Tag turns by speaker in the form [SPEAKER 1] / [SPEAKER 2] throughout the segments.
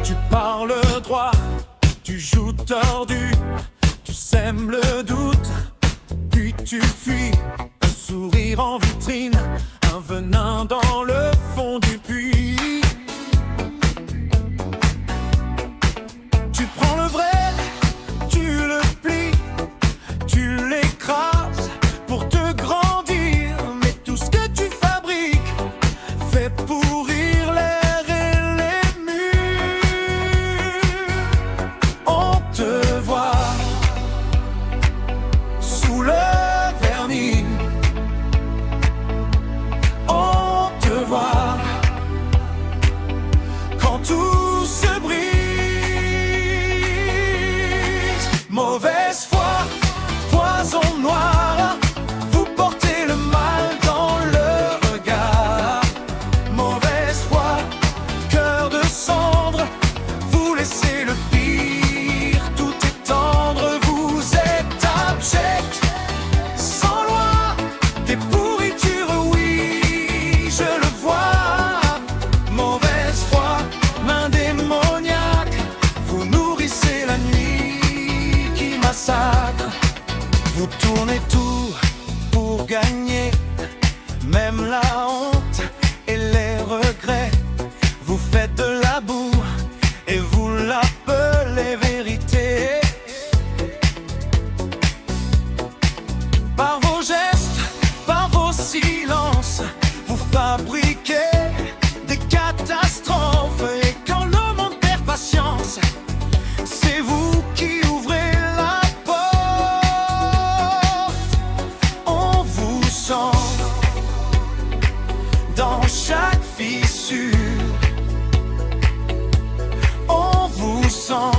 [SPEAKER 1] Tu parles droit, tu joues tordu, tu sèmes le doute, puis tu fuis. Un sourire en vitrine, un venin dans le fond du puits. Tu prends le vrai, tu le plies, tu l'écrases pour te grandir. Mais tout ce que tu fabriques fait pourrir l'air et les murs. On te voit sous le vernis, on te voit quand tout se brise. Mauvaise foi, poison noir, vous portez le mal dans le regard. Mauvaise foi, cœur de cendre, vous laissez le pire tout étendre. Vous êtes abject, sans loi, des pourritures, oui, je le vois. Mauvaise foi, main démoniaque, vous nourrissez la nuit qui massacre. Vous tournez tout pour gagner, même la honte et les regrets. Vous faites de la boue et vous l'appelez vérité. Par vos gestes, par vos silences, vous fabriquez des catastrophes. Et quand le monde perd patience, c'est vous qui ouvrez la porte. On vous sent dans chaque fissure, on vous sent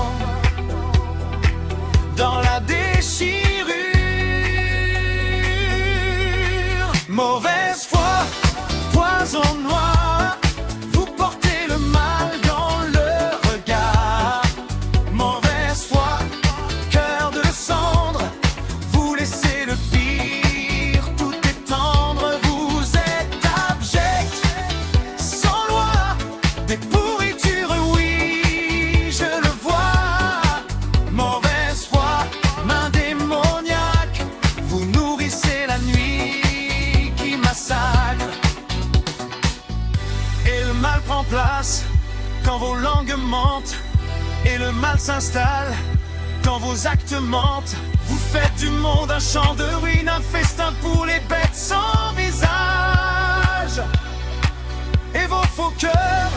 [SPEAKER 1] dans la déchirure. Mauvaise foi, poison noir, vous portez le mal dans le regard. Mauvaise foi, cœur de cendre, vous laissez le pire tout étendre. Vous êtes abject, sans loi, des pourritures, oui, je le vois. Mauvaise foi, main démoniaque, vous nourrissez la nuit qui massacre. Et le mal prend place quand vos langues mentent, et le mal s'installe quand vos actes mentent. Vous faites du monde un champ de ruines, un festin pour les bêtes sans visage. Et vos faux cœurs